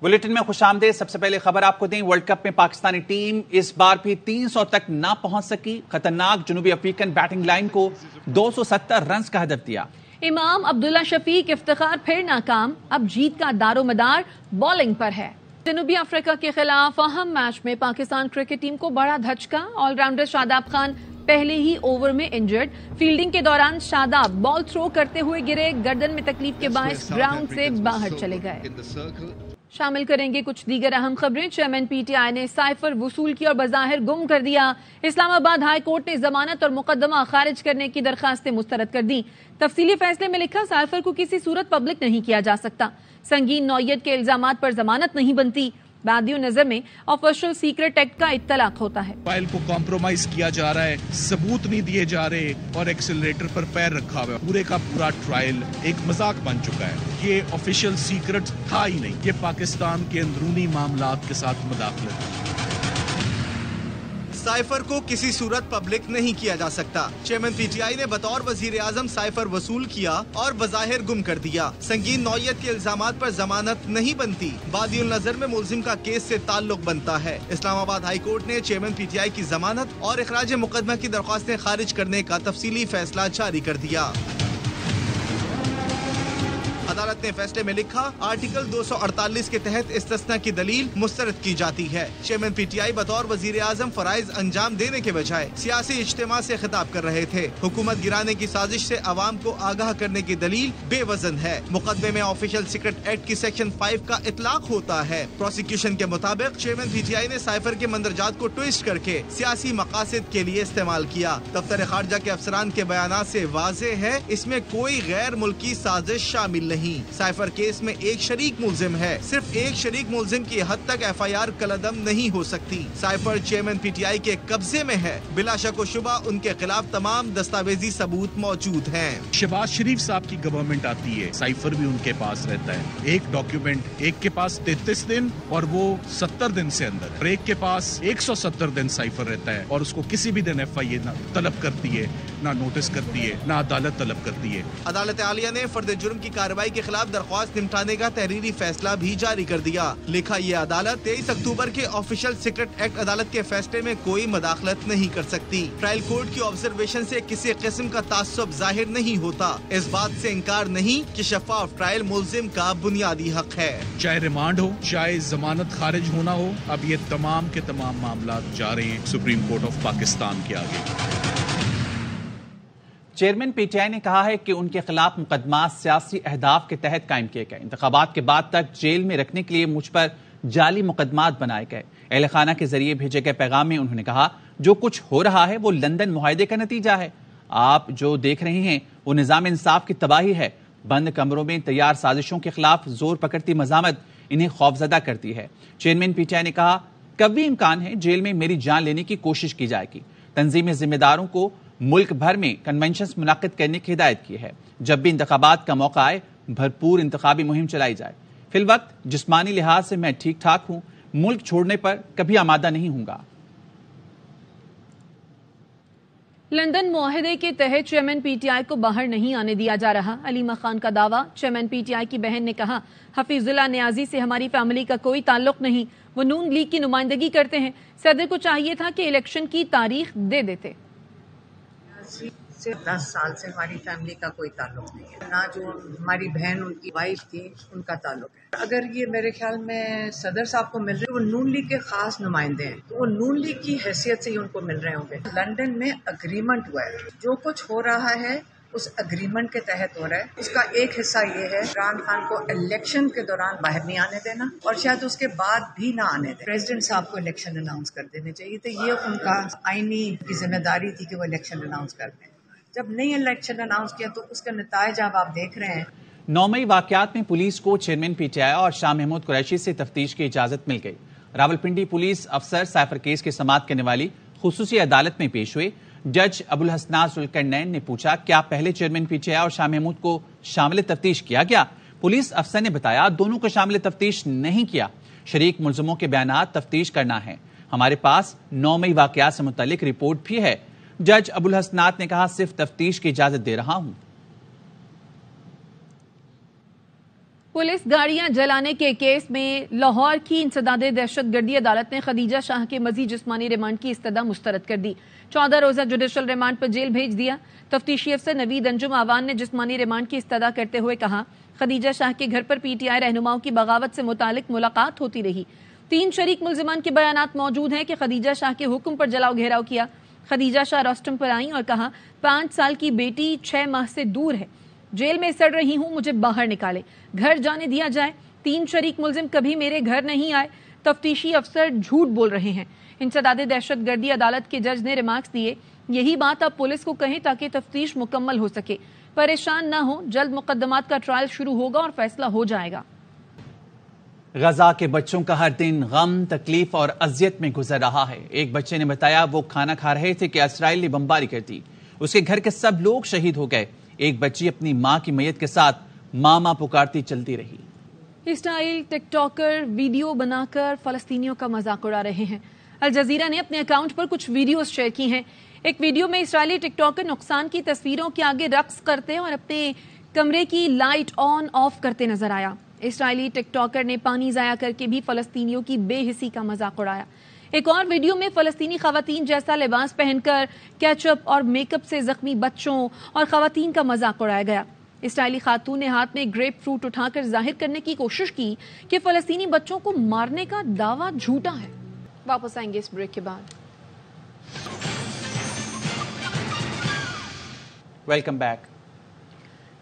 Bulletin में खुशामदीद। सबसे पहले खबर आपको दें, वर्ल्ड कप में पाकिस्तानी टीम इस बार भी 300 तक ना पहुंच सकी। खतरनाक जनूबी अफ्रीकन बैटिंग लाइन को 270 रन का हदफ दिया। इमाम अब्दुल्ला शफीक इफ्तिखार फिर नाकाम, अब जीत का दारोमदार बॉलिंग पर है। जनूबी अफ्रीका के खिलाफ अहम मैच में पाकिस्तान क्रिकेट टीम को बड़ा धचका। ऑलराउंडर शादाब खान पहले ही ओवर में इंजर्ड। फील्डिंग के दौरान शादाब बॉल थ्रो करते हुए गिरे, गर्दन में तकलीफ के बायस ग्राउंड से बाहर चले गए। शामिल करेंगे कुछ दीगर अहम खबरें। चेयरमैन पीटीआई ने साइफर वसूल की और बज़ाहिर गुम कर दिया। इस्लामाबाद हाई कोर्ट ने जमानत और मुकदमा खारिज करने की दरखास्तें मुस्तरद कर दी। तफसीली फैसले में लिखा, साइफर को किसी सूरत पब्लिक नहीं किया जा सकता। संगीन नौयत के इल्जामात पर जमानत नहीं बनती। बादियों नजर में ऑफिशियल सीक्रेट एक्ट का इत्तलाक होता है। फाइल को कॉम्प्रोमाइज किया जा रहा है, सबूत नहीं दिए जा रहे और एक्सेलरेटर पर पैर रखा हुआ है। पूरे का पूरा ट्रायल एक मजाक बन चुका है। ये ऑफिशियल सीक्रेट था ही नहीं, ये पाकिस्तान के अंदरूनी मामलात के साथ मुदाखलत है। साइफर को किसी सूरत पब्लिक नहीं किया जा सकता। चेयरमैन पीटीआई ने बतौर वजीर आजम साइफर वसूल किया और बज़ाहिर गुम कर दिया। संगीन नौयत के इल्जामात पर जमानत नहीं बनती। बादियुल नजर में मुलजिम का केस से ताल्लुक बनता है। इस्लामाबाद हाई कोर्ट ने चेयरमैन पीटीआई की जमानत और इखराज मुकदमा की दरख्वास्तें खारिज करने का तफसीली फैसला जारी कर दिया। अदालत ने फैसले में लिखा, आर्टिकल 248 के तहत इस्तिस्ना की दलील मुस्तरद की जाती है। चेयरमैन पीटीआई बतौर वजीर आजम फराइज अंजाम देने के बजाय सियासी इज्तिमा से खिताब कर रहे थे। हुकूमत गिराने की साजिश से अवाम को आगाह करने की दलील बेवजन है। मुकदमे में ऑफिशियल सीक्रेट एक्ट की सेक्शन 5 का इतलाक होता है। प्रोसिक्यूशन के मुताबिक चेयरमैन पीटीआई ने साइफर के मंदरजात को ट्विस्ट करके सियासी मकासद के लिए इस्तेमाल किया। दफ्तर खारजा के अफसरान के बयानात से वाज़ेह है, इसमें कोई गैर मुल्की साजिश शामिल नहीं। साइफर केस में एक शरीक मुलजिम है। सिर्फ एक शरीक मुलजिम की हद तक एफआईआर कलअदम नहीं हो सकती। साइफर चेयरमैन पीटीआई के कब्जे में है। बिला शक व शुबा उनके खिलाफ तमाम दस्तावेजी सबूत मौजूद हैं। शहबाज शरीफ साहब की गवर्नमेंट आती है, साइफर भी उनके पास रहता है। एक डॉक्यूमेंट एक के पास 33 दिन और वो 70 दिन से अंदर, और एक के पास 170 दिन साइफर रहता है और उसको किसी भी दिन एफआईए ना तलब करती है, ना नोटिस करती है, ना अदालत तलब करती है। अदालत आलिया ने फर्द जुर्म की कार्रवाई के खिलाफ दरख्वास्त निपटाने का तहरीरी फैसला भी जारी कर दिया। लिखा, ये अदालत 23 अक्टूबर के ऑफिशियल सीक्रेट एक्ट अदालत के फैसले में कोई मदाखलत नहीं कर सकती। ट्रायल कोर्ट की ऑब्जर्वेशन से किसी किस्म का तासुब जाहिर नहीं होता। इस बात से इनकार नहीं कि शफाफ ट्रायल मुलजिम का बुनियादी हक है। चाहे रिमांड हो, चाहे जमानत खारिज होना हो, अब ये तमाम के तमाम मामला जा रहे हैं सुप्रीम कोर्ट ऑफ पाकिस्तान के आगे। चेयरमैन पीटीआई ने कहा है कि उनके खिलाफ मुकदमा सियासी अहदाफ के तहत कायम किए गए। इंतखाबात के बाद तक जेल में रखने के लिए मुझ पर जाली मुकदमात बनाए गए। अहल खाना के जरिए भेजे गए पैगाम में उन्होंने कहा, जो कुछ हो रहा है वो लंदन मुआहदे का नतीजा है। आप जो देख रहे हैं वो निजाम इंसाफ की तबाही है। बंद कमरों में तैयार साजिशों के खिलाफ जोर पकड़ती मजामत इन्हें खौफजदा करती है। चेयरमैन पीटीआई ने कहा, कभी इम्कान है जेल में मेरी जान लेने की कोशिश की जाएगी। तंजीमी जिम्मेदारों को मुल्क भर में कन्वेंशन मुनक्किद करने की हिदायत की है। जब भी इंतखाबात का मौका आए भरपूर इंतखाबी मुहिम चलाई जाए। फिलवक्त जिस्मानी लिहाज से मैं ठीक ठाक हूं, मुल्क छोड़ने पर कभी आमादा नहीं हूंगा। लंदन मुआहदे के तहत चेयरमैन पीटीआई को बाहर नहीं आने दिया जा रहा। अलीमा खान का दावा। चेयरमैन पीटीआई की बहन ने कहा, हफीजुल्लाह नियाजी से हमारी फैमिली का कोई ताल्लुक नहीं, वो नून लीग की नुमाइंदगी करते हैं। सदर को चाहिए था कि इलेक्शन की तारीख दे देते। से 10 साल से हमारी फैमिली का कोई ताल्लुक नहीं है, ना जो हमारी बहन उनकी वाइफ थी उनका ताल्लुक है। अगर ये मेरे ख्याल में सदर साहब को मिल रहे, वो नून लीग के खास नुमाइंदे हैं, तो वो नून लीग की हैसियत से ही उनको मिल रहे होंगे। लंदन में अग्रीमेंट हुआ है, जो कुछ हो रहा है उस अग्रीमेंट के तहत हो रहा है। उसका एक हिस्सा ये है, इमरान खान को इलेक्शन के दौरान बाहर नहीं आने देना और शायद उसके बाद भी ना आने देना। प्रेसिडेंट साहब को इलेक्शन अनाउंस कर देने चाहिए, तो ये उनका आईनी की जिम्मेदारी थी कि वो इलेक्शन अनाउंस कर दें। जब नहीं इलेक्शन अनाउंस किया तो उसका नतीजा अब आप देख रहे हैं। 9 मई वाकयात में पुलिस को चेयरमैन पीटीआई और शाह महमूद कुरैशी से तफ्तीश की इजाजत मिल गई। रावलपिंडी पुलिस अफसर साइफर केस की समाअत करने वाली खुसूसी अदालत में पेश हुए। जज अबुल हसनात जुल्करनैन ने पूछा, क्या पहले चेयरमैन पीटीआई और शाह महमूद को शामिल तफ्तीश किया गया? पुलिस अफसर ने बताया, दोनों को शामिल तफ्तीश नहीं किया। शरीक मुलजमों के बयानात तफ्तीश करना है। हमारे पास 9 मई वाकयात से मुतल्लिक रिपोर्ट भी है। जज अबुल हसनात ने कहा, सिर्फ तफ्तीश की इजाजत दे रहा हूं। पुलिस गाड़ियां जलाने के केस में लाहौर की इंसदादे दहशतगर्दी अदालत ने खदीजा शाह के मजीद जिस्मानी रिमांड की इस्तदा मुस्तरद कर दी। 14 रोजा जुडिशल रिमांड पर जेल भेज दिया। तफ्तीशी अफसर नवीद अंजुम आवान ने जिस्मानी रिमांड की इस्तदा करते हुए कहा, खदीजा शाह के घर पर पीटीआई रहनुमाओं की बगावत से मुतालिक मुलाकात होती रही। 3 शरीक मुल्जिमान के बयानात मौजूद हैं कि खदीजा शाह के हुक्म पर जलाओ घेराव किया। खदीजा शाह रोस्टम पर आई और कहा, 5 साल की बेटी 6 माह से दूर है, जेल में सड़ रही हूं, मुझे बाहर निकाले, घर जाने दिया जाए। 3 शरीक मुल्जिम कभी मेरे घर नहीं आए। तफ्तीशी अफसर झूठ बोल रहे हैं। इंसदादे दहशतगर्दी अदालत के जज ने रिमार्क्स दिए, यही बात आप पुलिस को कहें ताकि तफ्तीश मुकम्मल हो सके। परेशान न हो, जल्द मुकदमात का ट्रायल शुरू होगा और फैसला हो जाएगा। गजा के बच्चों का हर दिन गम, तकलीफ और अजियत में गुजर रहा है। एक बच्चे ने बताया वो खाना खा रहे थे कि इसराइल ने बमबारी कर दी। उसके घर के सब लोग शहीद हो गए। एक बच्ची अपनी मां की मैयत के साथ मामा पुकारती चलती रही। इसराइल टिकटॉकर वीडियो बनाकर फलस्तीनियों का मजाक उड़ा रहे हैं। अल जजीरा ने अपने अकाउंट पर कुछ वीडियोस शेयर की हैं। एक वीडियो में इसराइली टिकटॉकर नुकसान की तस्वीरों के आगे रक्स करते और अपने कमरे की लाइट ऑन ऑफ करते नजर आया। इसराइली टिकटॉकर ने पानी जाया करके भी फलस्तीनियों की बेहिसी का मजाक उड़ाया। एक और वीडियो में फलस्तीनी खवातीन जैसा लिबास पहनकर केचप और मेकअप से जख्मी बच्चों और खवातीन का मजाक उड़ाया गया। इसराइली खातून ने हाथ में ग्रेप फ्रूट उठाकर जाहिर करने की कोशिश की कि फलस्तीनी बच्चों को मारने का दावा झूठा है। वापस आएंगे इस ब्रेक के बाद। Welcome back.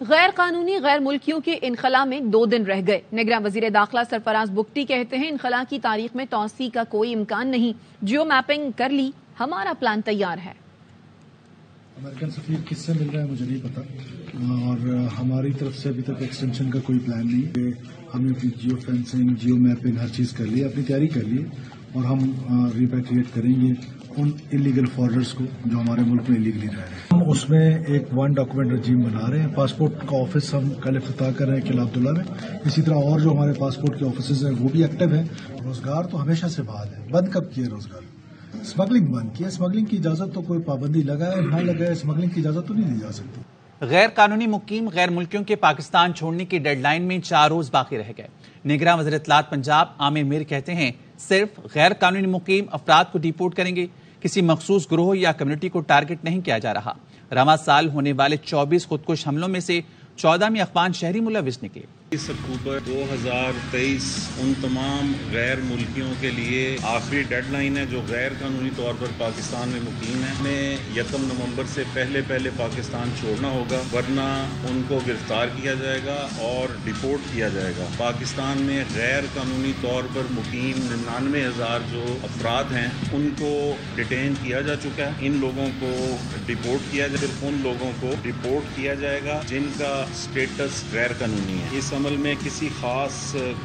गैर कानूनी गैर मुल्कियों के इनखला में 2 दिन रह गए। निगरान वजीर दाखिला सरफराज बुगटी कहते हैं, इनखला की तारीख में तौसी का कोई इम्कान नहीं। जियो मैपिंग कर ली, हमारा प्लान तैयार है। अमेरिकन सफीर किससे मिल रहा है मुझे नहीं पता, और हमारी तरफ से अभी तक एक्सटेंशन का कोई प्लान नहीं है। हमने अपनी जियो फेंसिंग, जियो मैपिंग हर चीज़ कर ली, अपनी तैयारी कर ली, और हम रिपैट्रिएट करेंगे उन इलीगल फॉरनर्स को जो हमारे मुल्क में इलीगली रह रहे हैं। हम उसमें एक 1 डॉक्यूमेंट रजीम बना रहे हैं। पासपोर्ट का ऑफिस हम कल इफ्तिताह कर रहे हैं किला अब्दुल्ला में। इसी तरह और जो हमारे पासपोर्ट के ऑफिस हैं वो भी एक्टिव हैं। रोजगार तो हमेशा से बहाल है। बंद कब किया रोजगार? स्मगलिंग बंद किया। स्मगलिंग की इजाजत तो कोई पाबंदी लगाए ना लगाए, स्मगलिंग की इजाजत तो नहीं दी जा सकती। गैर कानूनी मुकीम गैर मुल्कियों के पाकिस्तान छोड़ने की डेडलाइन में 4 रोज बाकी रह गए। निगरान वज़ीर इत्तलात पंजाब आमिर मीर कहते हैं, सिर्फ गैर कानूनी मुकीम अफराद को डिपोर्ट करेंगे, किसी मखसूस ग्रोह या कम्युनिटी को टारगेट नहीं किया जा रहा। रवां साल होने वाले 24 खुदकुश हमलों में से 14 में अफगान शहरी मुलविस निकले। 20 अक्टूबर 2023 उन तमाम गैर मुल्कियों के लिए आखिरी डेडलाइन है जो गैर कानूनी तौर पर पाकिस्तान में मुकीम है। हमें 1 नवंबर से पहले पाकिस्तान छोड़ना होगा, वरना उनको गिरफ्तार किया जाएगा और डिपोर्ट किया जाएगा। पाकिस्तान में गैर कानूनी तौर पर मुकीम 99,000 जो अफराद हैं उनको डिटेन किया जा चुका है। इन लोगों को डिपोर्ट किया जाए, सिर्फ उन लोगों को डिपोर्ट किया जाएगा जिनका स्टेटस गैर कानूनी है। इस अमल में किसी खास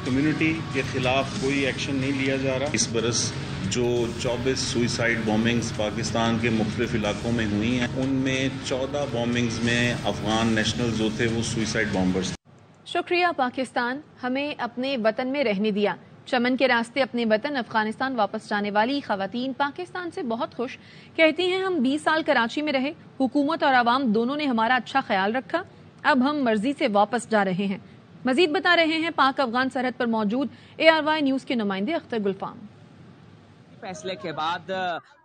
कम्युनिटी के खिलाफ कोई एक्शन नहीं लिया जा रहा। इस बरस जो 24 सुइसाइड बॉम्बिंग्स पाकिस्तान के मुख्तलिफ इलाकों में हुई हैं, उनमें 14 बॉम्बिंग्स में अफगान नेशनल जो थे वो सुइसाइड बॉम्बर्स। शुक्रिया पाकिस्तान, हमें अपने वतन में रहने दिया। चमन के रास्ते अपने वतन अफगानिस्तान वापस जाने वाली खवातीन पाकिस्तान से बहुत खुश। कहती हैं, हम 20 साल कराची में रहे, हुकूमत और आवाम दोनों ने हमारा अच्छा ख्याल रखा, अब हम मर्जी से वापस जा रहे हैं। मजीद बता रहे हैं पाक अफगान सरहद पर मौजूद ARY न्यूज के नुमाइंदे अख्तर गुलफाम। फैसले के बाद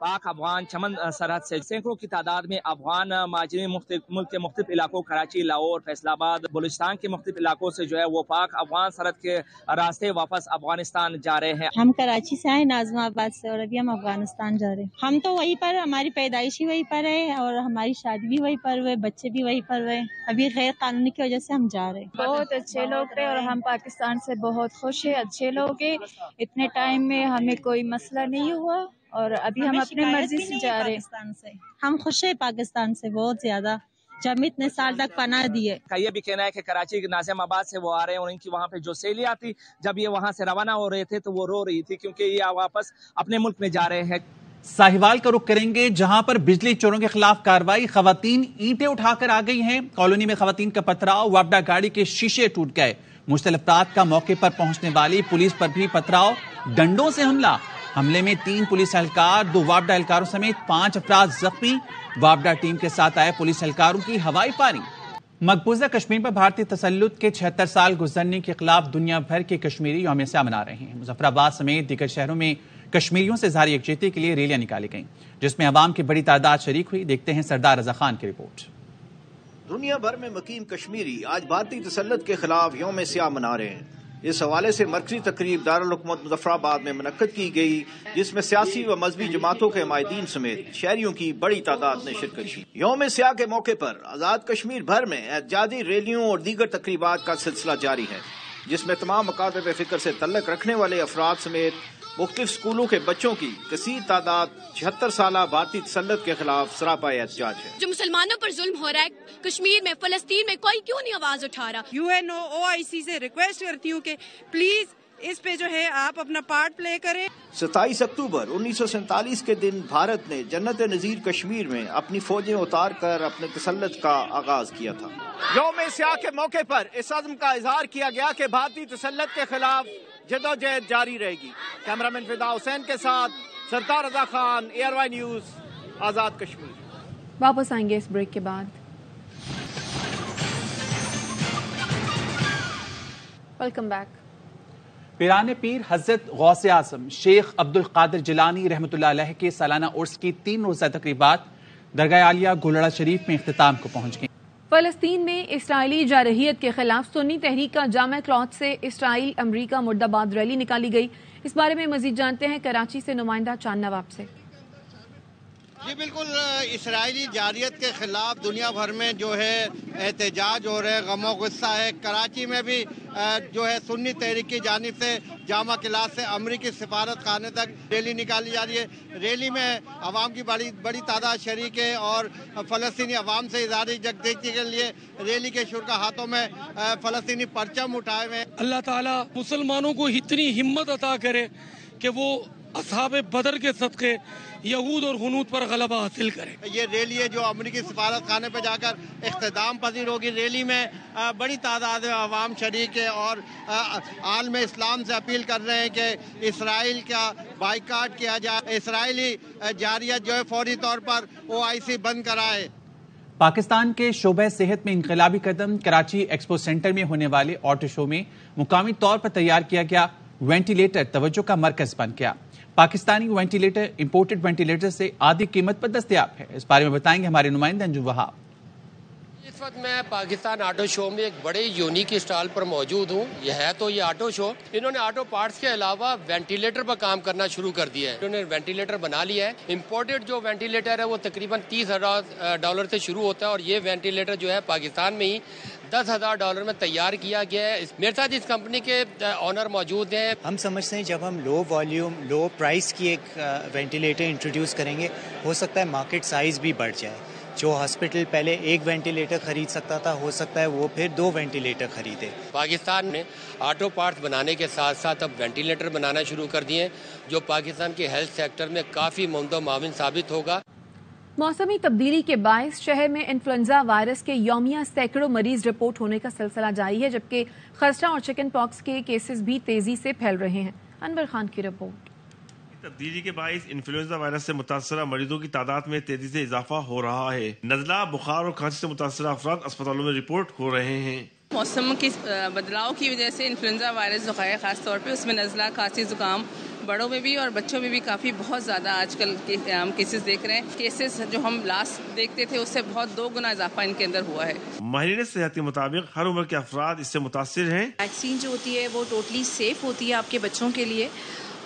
पाक अफगान चमन सरहद से सैकड़ों की तादाद में अफगान माजरीन मुल्क के मुख्तलिफ इलाकों कराची, लाहौर, फैसलाबाद, बलूचिस्तान के मुख्तलिफ इलाकों से जो है वो पाक अफगान सरहद के रास्ते वापस अफगानिस्तान जा रहे हैं। हम कराची से आए नाज़माबाद से, और अभी हम अफगानिस्तान जा रहे हैं। हम तो वहीं पर, हमारी पैदाइश ही वहीं पर है और हमारी शादी भी वहीं पर हुए, बच्चे भी वहीं पर हुए। अभी गैर कानूनी की वजह से हम जा रहे हैं। बहुत अच्छे लोग थे और हम पाकिस्तान से बहुत खुश है। अच्छे लोग हैं, इतने टाइम में हमें कोई मसला नहीं हुआ और अभी हम अपने मर्जी से जा रहे हैं। हम खुश है पाकिस्तान से बहुत ज्यादा, जब इतने साल तक पनाह दिए। का ये भी कहना है कि कराची के नाज़िमाबाद से वो आ रहे हैं और इनकी वहाँ पे जो सहेलियां थी, जब ये वहाँ से रवाना हो रहे थे तो वो रो रही थी क्योंकि ये वापस अपने मुल्क में जा रहे हैं। साहिवाल का रुख करेंगे, जहां पर बिजली चोरों के खिलाफ कार्रवाई। खवातीन ईंटें उठाकर आ गई हैं। कॉलोनी में खवातीन का पथराव, वापडा गाड़ी के शीशे टूट गए। मुश्तल अफराद का मौके पर पहुंचने वाली पुलिस पर भी पथराव, डंडों से हमला। हमले में 3 पुलिस एहलकार, 2 वापडा एहलकारों समेत 5 अफराद जख्मी। वापडा टीम के साथ आए पुलिस एहलकारों की हवाई फायरिंग। مقبوضہ کشمیر پر بھارتی تسلط کے 76 سال گزرنے کے خلاف دنیا بھر کے کشمیری یوم سیاہ منا رہے ہیں۔ مظفر آباد سمیت دیگر شہروں میں کشمیریوں سے اظہار یکجہتی کے لیے ریلیاں نکالی گئیں، جس میں عوام کی بڑی تعداد شریک ہوئی۔ دیکھتے ہیں سردار رضا خان کی رپورٹ۔ دنیا بھر میں مقیم کشمیری آج بھارتی تسلط کے خلاف یوم سیاہ منا رہے ہیں۔ اس حوالے سے مرکزی تقریب دارالحکومت مظفر آباد میں منعقد کی گئی، جس میں سیاسی و مذہبی جماعتوں کے عمائدین سمیت شہریوں کی بڑی تعداد نے شرکت کی۔ یوم سیاہ کے موقع پر آزاد کشمیر بھر میں احتجاجی ریلیوں اور دیگر تقریبات کا سلسلہ جاری ہے، جس میں تمام مکاتب فکر سے تعلق رکھنے والے افراد سمیت مختلف سکولوں کے بچوں کی کثیر تعداد 76 سالہ بھارتی تسلط کے خلاف سراپا احتجاج ہے۔ جو مسلمانوں پر ظلم ہو رہا ہے کشمیر میں، فلسطین میں، کوئی کیوں نہیں آواز اٹھا رہا؟ UNOIC سے ریکویسٹ کرتی ہوں کہ پلیز اس پہ جو ہے آپ اپنا پارٹ پلے کریں۔ 27 اکتوبر 1947 کے دن بھارت نے جنت نظیر کشمیر میں اپنی فوجیں اتار کر اپنے تسلط کا آغاز کیا تھا۔ یوم سیاہ کے موقع پر اس عزم کا اظہار کیا گیا کہ بھارتی تسلط کے خلاف جدوجہد جاری رہے گی۔ کیمرامین فدا حسین کے ساتھ سردار رضا خان، ARY نیوز، آزاد کشمیر۔ واپس آئیں گے اس بریک کے بعد۔ Welcome back. پیران پیر حضرت غوث اعظم شیخ عبد القادر جیلانی رحمۃ اللہ علیہ کے سالانہ عرس کی 3 روزہ تقریبات درگاہ عالیہ گولڑا شریف میں اختتام کو پہنچ گئی۔ فلسطین میں اسرائیلی جارحیت کے خلاف سنی تحریک کا جامع کلاتھ سے اسرائیل امریکہ مرد آباد ریلی نکالی گئی۔ اس بارے میں مزید جانتے ہیں کراچی سے نمائندہ چاند نواب سے۔ جی بالکل، اسرائیلی جارحیت کے خلاف دنیا بھر میں جو ہے احتجاج ہو رہے، غم و غصہ ہے۔ کراچی میں بھی جو ہے سنی تحریک کی جانب سے جامع کلاس سے امریکی سفارت خانے تک ریلی نکالی جا رہی ہے۔ ریلی میں عوام کی بڑی تعداد شریک ہے اور فلسطینی عوام سے اظہار یکجہتی کے لیے ریلی کے شرکا ہاتھوں میں فلسطینی پرچم اٹھائے ہوئے۔ اللہ تعالیٰ مسلمانوں کو اتنی ہمت عطا کرے کہ وہ اصحاب بدر کے صدقے یہود اور ہنود پر غلبہ حاصل کرے۔ یہ ریلی ہے جو امریکی سفارت خانے پہ جا کر اختتام پذیر ہوگی۔ ریلی میں بڑی تعداد عوام شریک ہے اور عالم اسلام سے اپیل کر رہے ہیں کہ اسرائیل کا بائیکاٹ کیا جائے، اسرائیلی جارحیت جو ہے فوری طور پر OIC بند کرائے۔ پاکستان کے شعبہ صحت میں انقلابی قدم۔ کراچی ایکسپو سینٹر میں ہونے والے آٹو شو میں مقامی طور پر تیار کیا گیا وینٹیلیٹر توجہ کا مرکز بن گیا۔ پاکستانی وینٹیلیٹر امپورٹڈ وینٹیلیٹر سے آدھی قیمت پر دستیاب ہے۔ اس بارے میں بتائیں گے ہمارے نمائندہ انجم وہاب۔ اس وقت میں پاکستان آٹو شو میں ایک بڑے یونیک اسٹال پر موجود ہوں۔ یہ آٹو شو، انہوں نے آٹو پارٹس کے علاوہ وینٹیلیٹر پر کام کرنا شروع کر دیا ہے۔ انہوں نے وینٹیلیٹر بنا لیا ہے۔ امپورٹڈ جو وینٹیلیٹر ہے وہ تقریباً $30,000 سے شروع ہوتا ہے اور یہ وینٹیلیٹر جو ہے پاکستان میں ہی $10,000 میں تیار کیا گیا ہے۔ میرے ساتھ اس کمپنی کے آنر موجود ہیں۔ ہم سمجھتے ہیں جب ہم لو والیوم لو پرائس کی ایک وینٹیلیٹر انٹروڈیوس کریں گے، ہو سکتا ہے مارکیٹ سائز بھی بڑھ جائے۔ جو ہاسپٹل پہلے ایک وینٹیلیٹر خرید سکتا تھا، ہو سکتا ہے وہ پھر 2 وینٹیلیٹر خریدے۔ پاکستان نے آٹو پارٹس بنانے کے ساتھ ساتھ اب وینٹیلیٹر بنانا شروع کر دیے ہیں، جو پاکستان کے ہیلتھ سیکٹر میں کافی ممد و معاون ثابت ہوگا۔ موسمی تبدیلی کے باعث شہر میں انفلوئنزا وائرس کے یومیہ سینکڑوں مریض رپورٹ ہونے کا سلسلہ جاری ہے، جبکہ خسرہ اور چکن پاکس کے کیسز بھی تیزی سے پھیل رہے ہیں۔ انور خان کی رپورٹ۔ تبدیلی کے باعث انفلوئنزا وائرس سے متاثرہ مریضوں کی تعداد میں تیزی سے اضافہ ہو رہا ہے۔ نزلہ، بخار اور کھانسی سے متاثرہ افراد اسپتالوں میں رپورٹ ہو رہے ہیں۔ موسم کے بدلاؤ کی وجہ سے انفلوئنزا وائرس جو ہے خاص طور پہ اس میں نزلہ، کھانسی، زکام بڑوں میں بھی اور بچوں میں بھی کافی بہت زیادہ آج کل ہم کیسز دیکھ رہے ہیں۔ کیسز جو ہم لاسٹ دیکھتے تھے اس سے بہت 2 گنا اضافہ ان کے اندر ہوا ہے۔ ماہرین صحت کے مطابق ہر عمر کے افراد اس سے متاثر ہیں۔ ویکسین جو ہوتی ہے وہ ٹوٹلی سیف ہوتی ہے آپ کے بچوں کے لیے،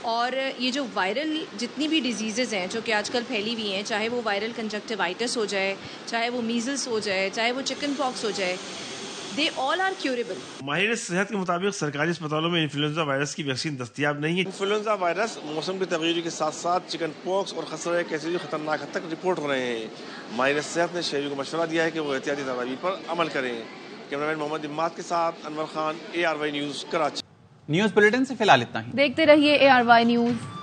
اور یہ جو وائرل جتنی بھی ڈیزیزز ہیں جو کہ آج کل پھیلی ہوئی ہیں، چاہے وہ وائرل کنجکٹیوائٹس ہو جائے، چاہے وہ میزلس ہو جائے، چاہے وہ چکن پاکس ہو جائے، they all are curable۔ ماہرین صحت کے مطابق سرکاری اسپتالوں میں انفلوئنزا وائرس کی ویکسین دستیاب نہیں ہے۔ انفلوئنزا وائرس موسم کی تغیر کے ساتھ ساتھ چکن پاکس اور خسرہ کیسز خطرناک حد تک رپورٹ ہو رہے ہیں۔ ماہرین صحت نے شہریوں کو مشورہ دیا ہے کہ وہ احتیاطی تدابیر پر عمل کریں۔ کیمرامین محمد اماد کے ساتھ Anwar Khan, ARY news, Karachi. News bulletin سے فی الحال اتنا ہی۔ دیکھتے رہیے ARY نیوز۔